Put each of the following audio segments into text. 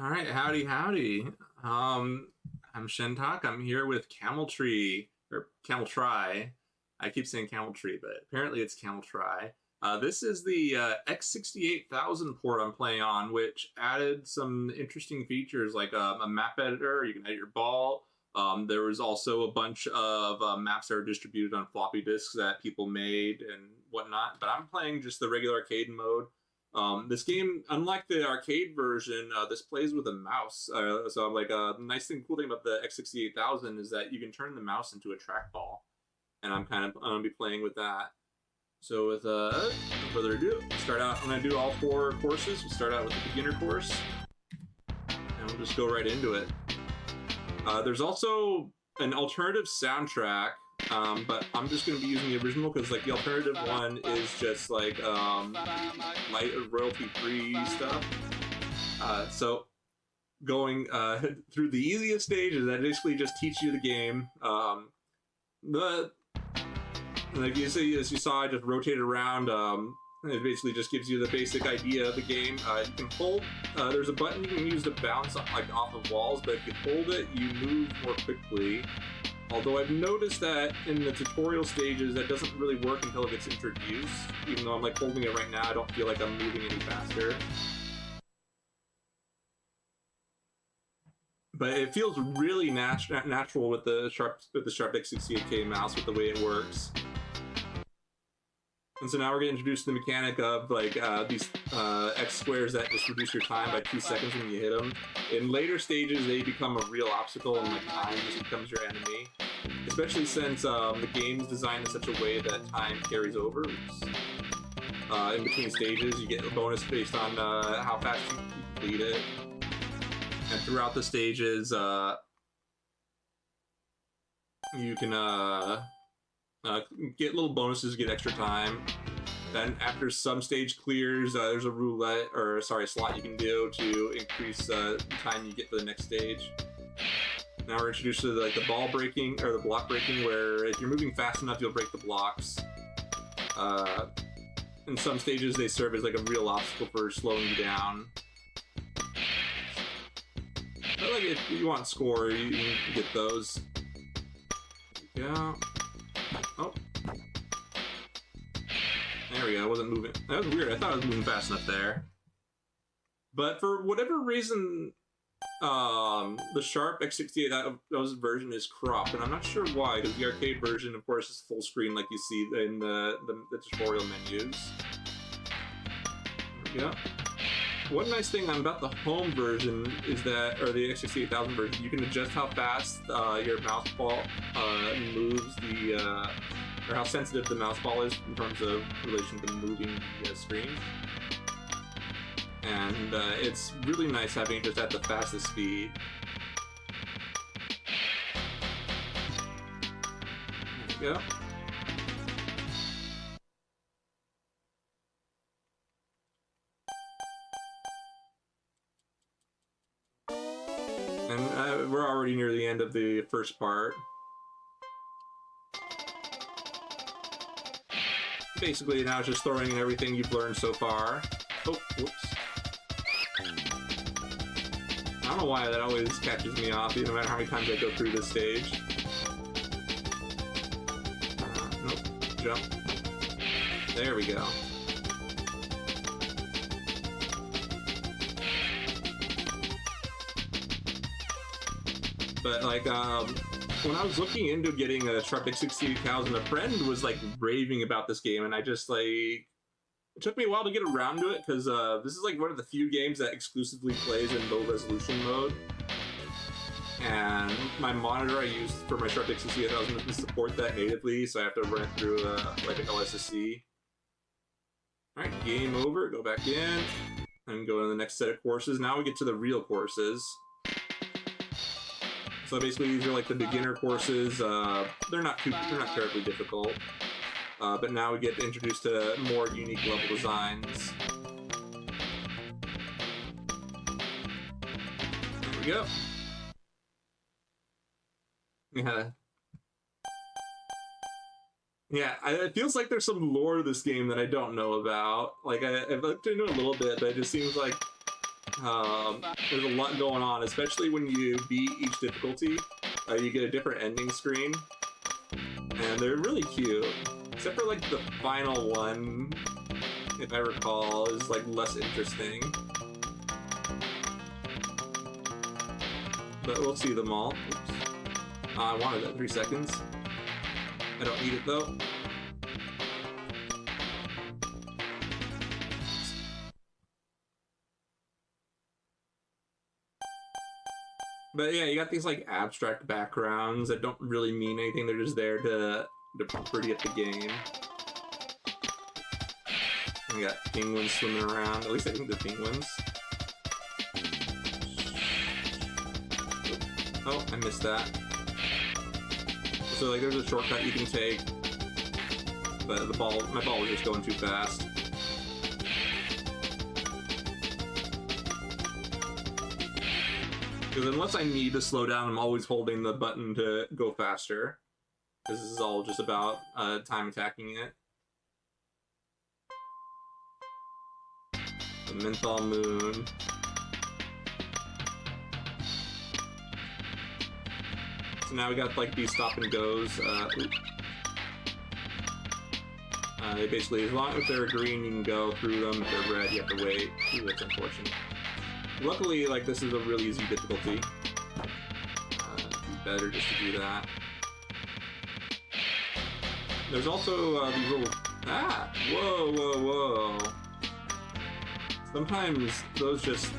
All right, howdy. I'm Shentok. I'm here with Camellry or Camellry. I keep saying Camellry, but apparently it's Camellry. This is the X68000 port I'm playing on, which added some interesting features like a map editor. You can edit your ball. There was also a bunch of maps that are distributed on floppy disks that people made and whatnot. But I'm playing just the regular arcade mode. This game, unlike the arcade version, this plays with a mouse. So like a cool thing about the X68000 is that you can turn the mouse into a trackball, and I'm gonna be playing with that. So with no further ado, I'm gonna do all 4 courses. We'll start out with the beginner course, and we'll just go right into it. There's also an alternative soundtrack. But I'm just going to be using the original because like the alternative one is just like light royalty-free stuff. So going through the easiest stages that basically just teach you the game. Like you see, as you saw, I just rotate around. It basically just gives you the basic idea of the game. You can hold. There's a button you can use to bounce off of walls, but if you hold it, you move more quickly. Although I've noticed that in the tutorial stages, that doesn't really work until it gets introduced. Even though I'm like holding it right now, I don't feel like I'm moving any faster. But it feels really natural with the Sharp X68K mouse with the way it works. And so now we're going to introduce the mechanic of like these X squares that just reduce your time by 2 seconds when you hit them. In later stages, they become a real obstacle, and like time just becomes your enemy. Especially since the game is designed in such a way that time carries over. In between stages, you get a bonus based on how fast you complete it. And throughout the stages, you can get little bonuses, get extra time. Then after some stage clears, there's a slot you can do to increase the time you get for the next stage. Now we're introduced to the ball breaking, or the block breaking, where if you're moving fast enough, you'll break the blocks. In some stages, they serve as like a real obstacle for slowing you down. But like if you want score, you can get those. Yeah. Oh. There we go, I wasn't moving. That was weird, I thought I was moving fast enough there. But for whatever reason, the Sharp X68 version is cropped, and I'm not sure why, because the arcade version, of course, is full screen like you see in the tutorial menus. There we go. One nice thing about the home version is that, or the X68000 version, you can adjust how fast your mouse ball moves or how sensitive the mouse ball is in terms of relation to moving the screen. And it's really nice having it just at the fastest speed. There we go. And we're already near the end of the first part. Basically, now it's just throwing in everything you've learned so far. Oh, whoops. I don't know why that always catches me off, no matter how many times I go through this stage. Nope. Jump. There we go. But like, when I was looking into getting a Sharp X68,000, a friend was like raving about this game, and I just like, it took me a while to get around to it because this is like one of the few games that exclusively plays in low resolution mode. And my monitor I used for my Sharp X68,000 doesn't support that natively, so I have to run it through like an LSSC. Alright, game over, go back in, and go to the next set of courses. Now we get to the real courses. So basically, these are like the beginner courses. They're not terribly difficult, but now we get introduced to more unique level designs. There we go. Yeah, it feels like there's some lore to this game that I don't know about. Like I've looked into it a little bit, but it just seems like There's a lot going on, especially when you beat each difficulty. You get a different ending screen, and they're really cute. Except for like the final one, if I recall, is like less interesting. But we'll see them all. Oops. I wanted that 3 seconds. I don't need it though. But yeah, you got these like abstract backgrounds that don't really mean anything. They're just there to pretty up the game. And we got penguins swimming around. At least I think the penguins. Oh, I missed that. So like, there's a shortcut you can take, but my ball was just going too fast. Because unless I need to slow down, I'm always holding the button to go faster. Because this is all just about time attacking it. The menthol moon. So now we got like these stop and goes. They basically, as long as they're green, you can go through them. If they're red, you have to wait. Ooh, that's unfortunate. Luckily, like, this is a really easy difficulty. It'd be better just to do that. There's also these little... Ah! Whoa, whoa, whoa. Sometimes those just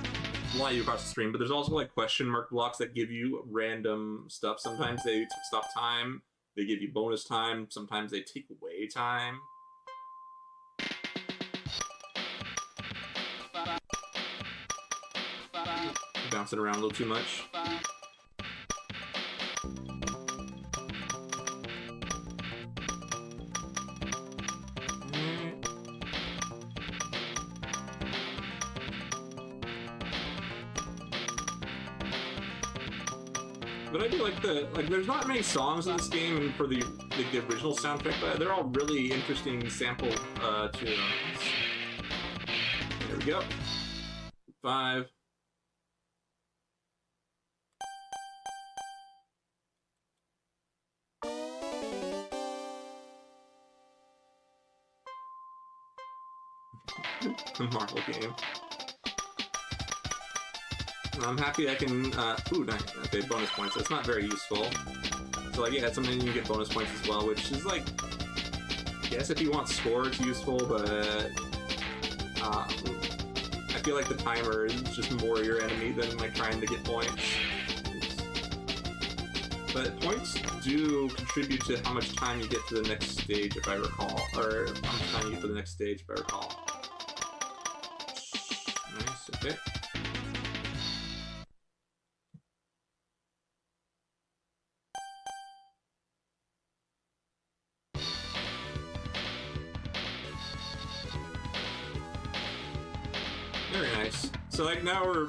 fly you across the screen, but there's also, like, question mark blocks that give you random stuff. Sometimes they stop time, they give you bonus time, sometimes they take away time. Bouncing around a little too much. But I do like there's not many songs in this game, and for the original soundtrack, but they're all really interesting sample tunes. There we go. 5. The Marvel game. I'm happy I can, ooh, nice. Okay, bonus points. That's not very useful. So, like, yeah, something you can get bonus points as well, which is, like, I guess if you want score, it's useful, but, I feel like the timer is just more your enemy than, like, trying to get points. Oops. But points do contribute to how much time you get to the next stage, if I recall. Or how much time you get to the next stage, if I recall. Nice, okay. Very nice. So like now we're,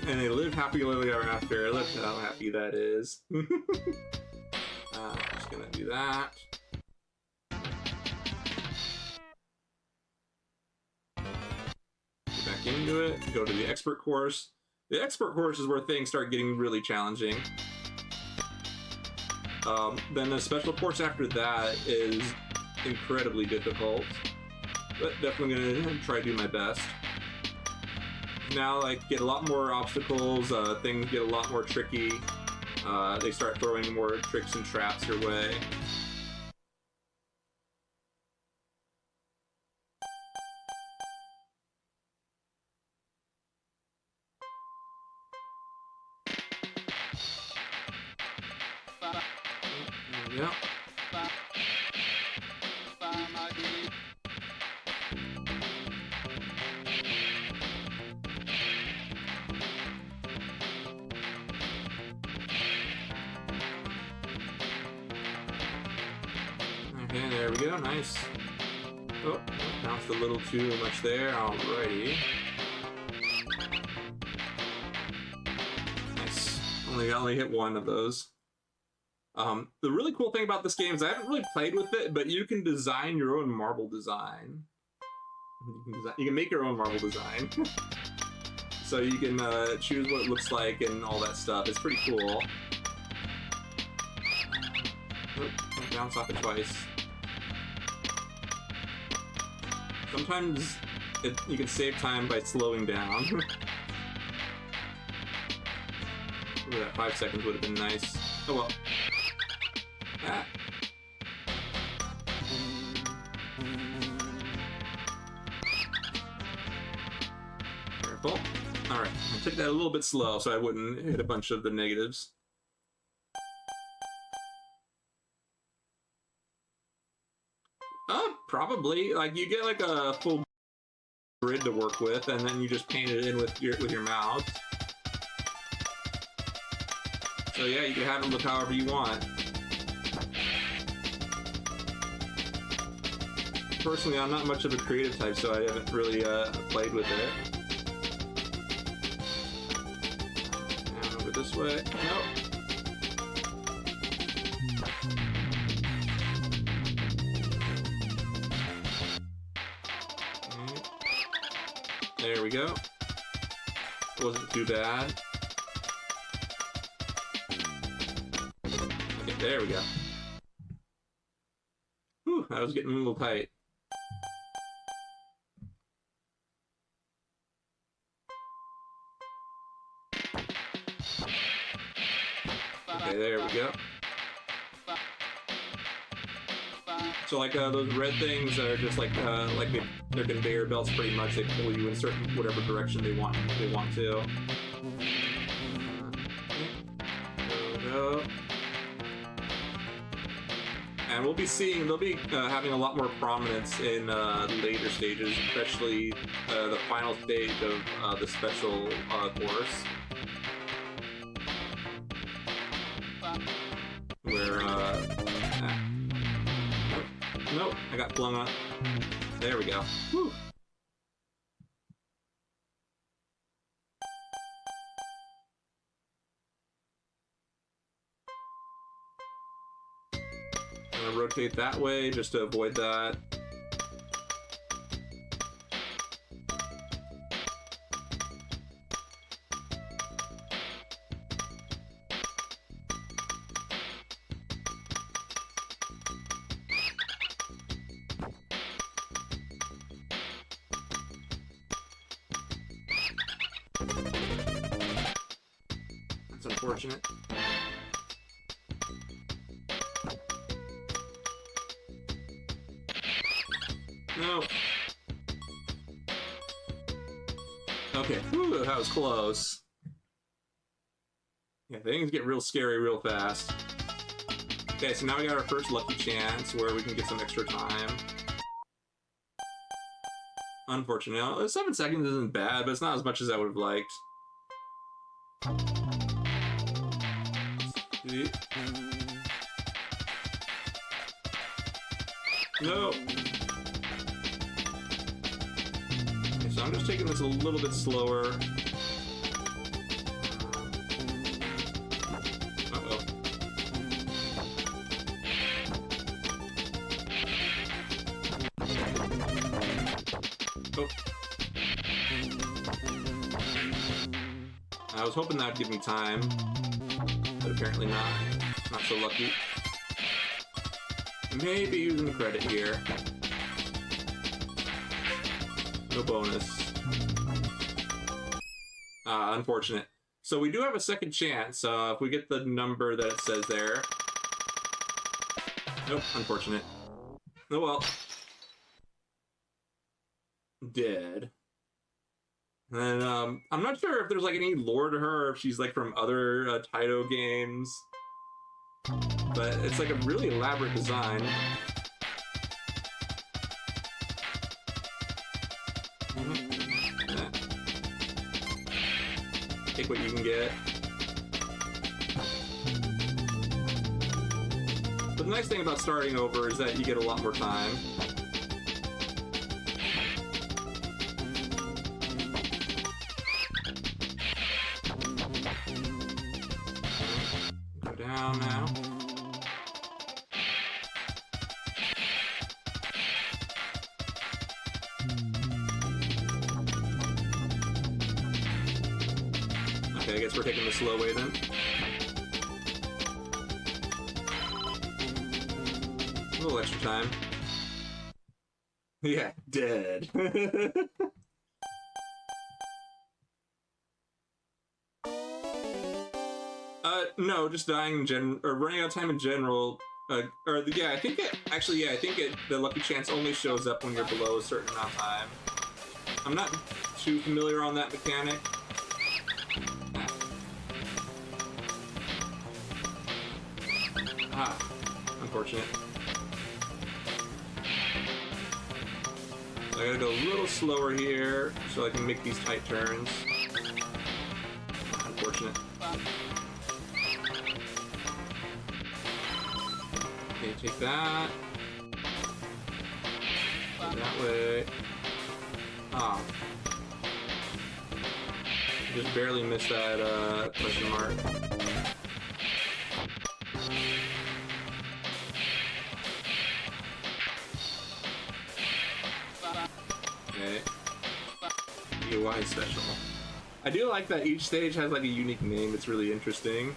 and they live happy ever after. Look how happy that is. Just gonna do that. Get back into it. Go to the expert course. The expert course is where things start getting really challenging. Then the special course after that is incredibly difficult, but definitely gonna try to do my best. Now, like, get a lot more obstacles, things get a lot more tricky, they start throwing more tricks and traps your way. There we go. Okay, there we go, nice. Oh, bounced a little too much there, alrighty. Nice. Only hit one of those. The really cool thing about this game is I haven't really played with it, but you can design your own marble design. You can make your own marble design. So you can choose what it looks like and all that stuff. It's pretty cool. Oh, bounce off it twice. Sometimes you can save time by slowing down. Ooh, that 5 seconds would have been nice. Oh well. Ah. Careful. Alright, I took that a little bit slow so I wouldn't hit a bunch of the negatives. Probably. Like, you get like a full grid to work with, and then you just paint it in with your mouse. So yeah, you can have it look however you want. Personally, I'm not much of a creative type, so I haven't really played with it. And over this way. Nope. There we go. Wasn't too bad. Okay, there we go. Whew, I was getting a little tight. Okay, there we go. So like those red things are just like they're conveyor belts pretty much. They pull you in certain whatever direction they want to. There we go. And we'll be seeing they'll be having a lot more prominence in later stages, especially the final stage of the special course, where nope, I got flung on. There we go. Whew. I'm gonna rotate that way just to avoid that. That's unfortunate. No. Okay, whew, that was close. Yeah, things get real scary real fast. Okay, so now we got our first lucky chance where we can get some extra time. Unfortunately, 7 seconds isn't bad, but it's not as much as I would have liked. No! Okay, so I'm just taking this a little bit slower. Uh-oh. Oh. I was hoping that would give me time, but apparently not. Not so lucky. Maybe using the credit here. No bonus. Unfortunate. So we do have a second chance if we get the number that it says there. Nope, unfortunate. Oh well. Dead. And I'm not sure if there's like any lore to her, or if she's like from other Taito games. But it's like a really elaborate design. Take what you can get. But the nice thing about starting over is that you get a lot more time. Go down now. Okay, I guess we're taking the slow way then. A little extra time. Yeah, dead. No, just dying in general, or running out of time in general. Yeah, I think the lucky chance only shows up when you're below a certain amount of time. I'm not too familiar on that mechanic. Ah, unfortunate. I gotta go a little slower here so I can make these tight turns. Unfortunate. Okay, take that. Go that way. Ah. Just barely missed that question mark. Okay. UI special. I do like that each stage has like a unique name. It's really interesting.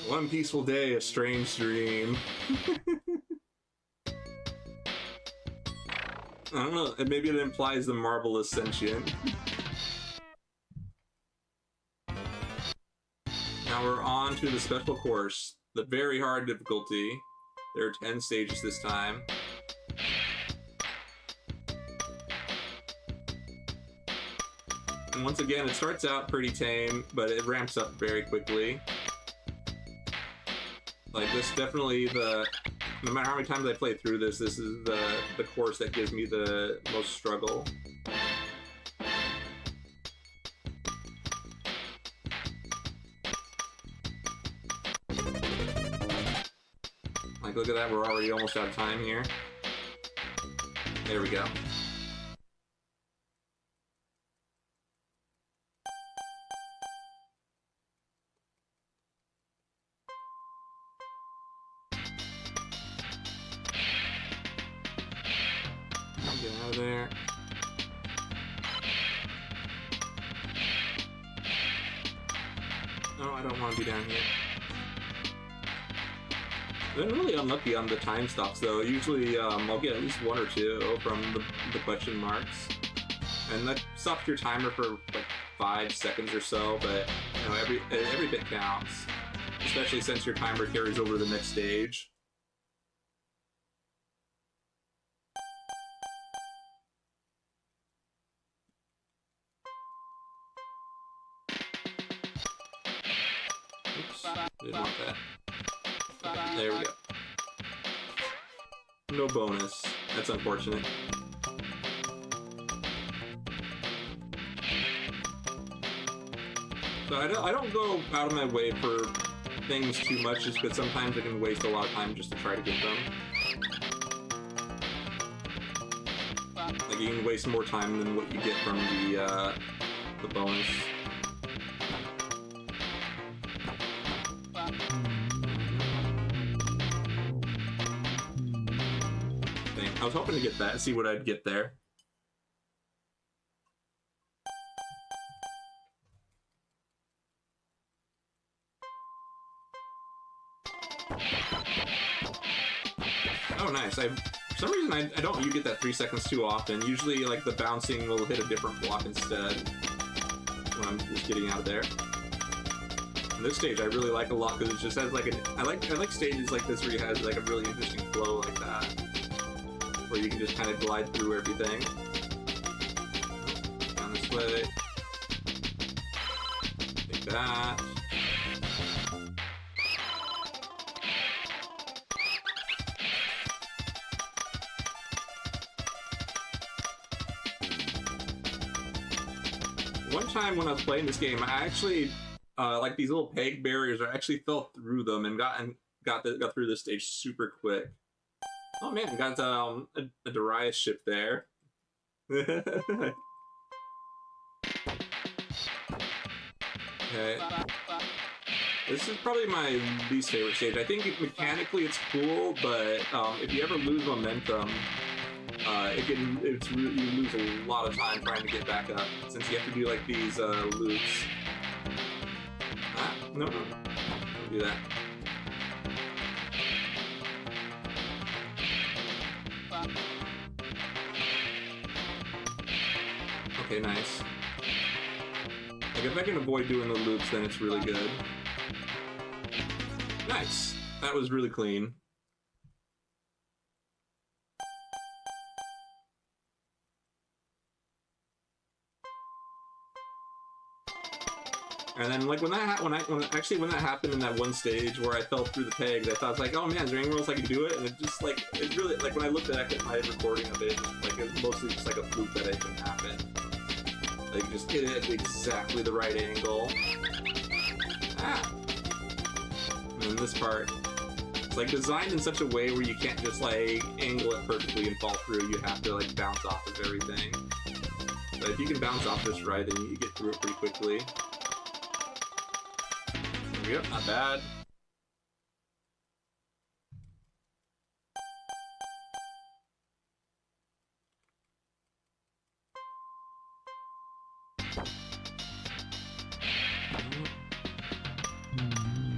One peaceful day, a strange dream. I don't know, maybe it implies the marble is sentient. Now we're on to the special course, the very hard difficulty. There are 10 stages this time. And once again, it starts out pretty tame, but it ramps up very quickly. Like, this definitely no matter how many times I play through this, this is the course that gives me the most struggle. Like, look at that, we're already almost out of time here. There we go. Get out of there. No, I don't want to be down here. I've been really unlucky on the time stops though. Usually I'll get at least one or two from the question marks. And that stops your timer for like 5 seconds or so, but you know, every bit counts. Especially since your timer carries over to the next stage. Oops, didn't want that. Okay, there we go. No bonus. That's unfortunate. So I don't go out of my way for things too much, just because sometimes I can waste a lot of time just to try to get them. Like, you can waste more time than what you get from the bonus. I was hoping to get that, see what I'd get there. Oh, nice. For some reason, I don't get that 3 seconds too often. Usually, like, the bouncing will hit a different block instead when I'm just getting out of there. And this stage I really like a lot because it just has like I like stages like this where you have like a really interesting flow like that, where you can just kind of glide through everything. Down this way. Take that. One time when I was playing this game, I actually like these little peg barriers. I actually fell through them and got through this stage super quick. Oh man, we got a Darius ship there. Okay. This is probably my least favorite stage. I think mechanically it's cool, but if you ever lose momentum, you lose a lot of time trying to get back up, since you have to do like these loops. No, don't do that. Okay, nice. Like if I can avoid doing the loops, then it's really good. Nice. That was really clean. And then, like, when that happened in that one stage where I fell through the pegs, I thought, I was like, oh man, is there anywhere else I can do it? And it just, like, it really, like, when I looked back at my recording of it, like, it was mostly just like a fluke that it can happen. Like, just hit it at exactly the right angle. Ah! And then this part, it's, like, designed in such a way where you can't just, like, angle it perfectly and fall through. You have to, like, bounce off of everything. But if you can bounce off just right, then you get through it pretty quickly. Yep, not bad.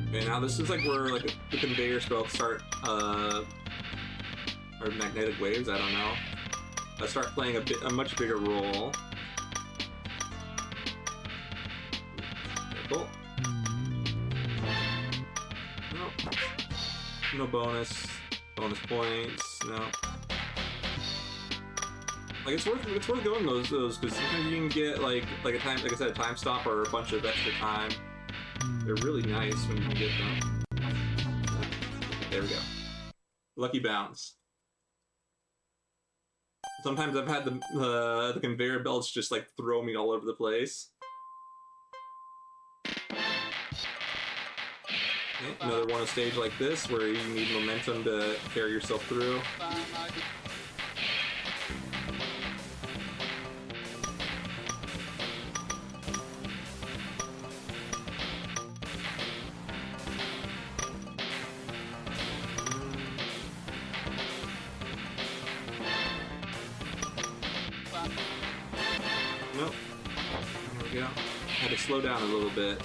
Okay, now this is like where like the conveyor belts start, or magnetic waves, I don't know. Start playing a much bigger role. Cool. No bonus points, no. Like it's worth going those because sometimes you can get like a time, like I said, a time stop or a bunch of extra time. They're really nice when you can get them. There we go. Lucky bounce. Sometimes I've had the conveyor belts just like throw me all over the place. Okay, another one, a stage like this where you need momentum to carry yourself through. Nope. There we go. Had to slow down a little bit.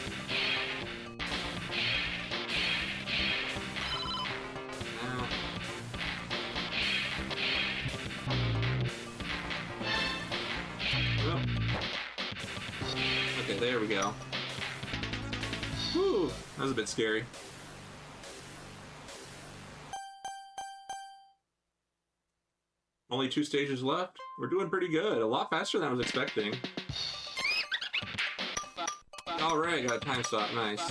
Okay, there we go. Whew, that was a bit scary. Only 2 stages left. We're doing pretty good. A lot faster than I was expecting. Alright, got a time stop. Nice.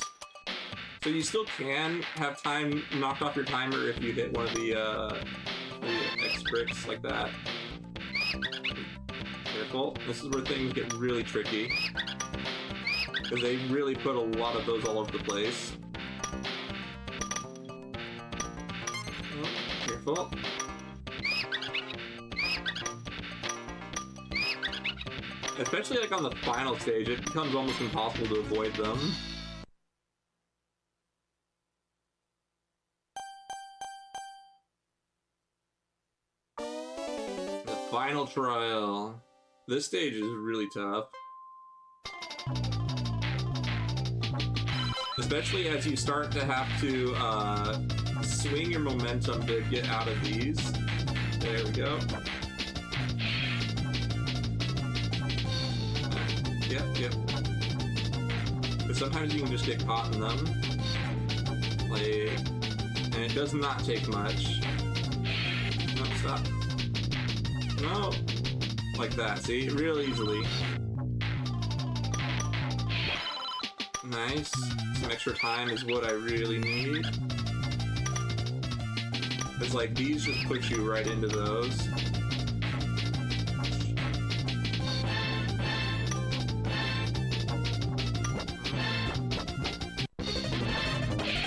So you still can have time knocked off your timer if you hit one of the X bricks like that. Careful. This is where things get really tricky. Because they really put a lot of those all over the place. Oh, careful. Especially like on the final stage, it becomes almost impossible to avoid them. The final trial. This stage is really tough. Especially as you start to have to swing your momentum to get out of these. There we go. Yep. But sometimes you can just get caught in them. Like, and it does not take much. No, stop. No. Like that, see? Real easily. Nice. Some extra time is what I really need. It's like these just put you right into those.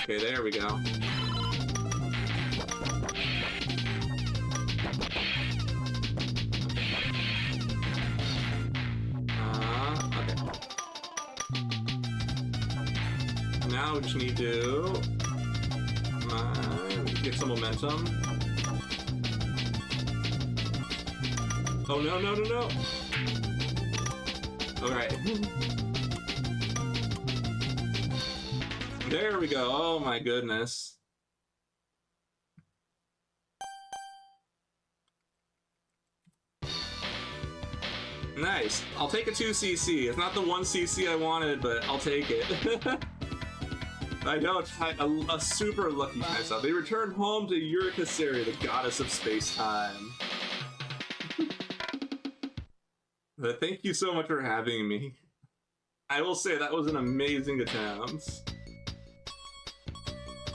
Okay, there we go. Okay. now we just need to get some momentum. Oh no, no, no, no! Alright. There we go. Oh my goodness. Nice. I'll take a 2cc. It's not the 1cc I wanted, but I'll take it. I know, a super lucky myself. They returned home to Urikaseri, the goddess of space-time. But thank you so much for having me. I will say that was an amazing attempt.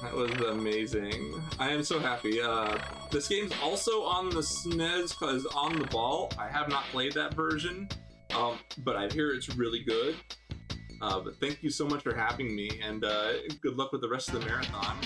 That was amazing. I am so happy. This game's also on the SNES because On the Ball. I have not played that version, but I hear it's really good. But thank you so much for having me, and good luck with the rest of the marathon.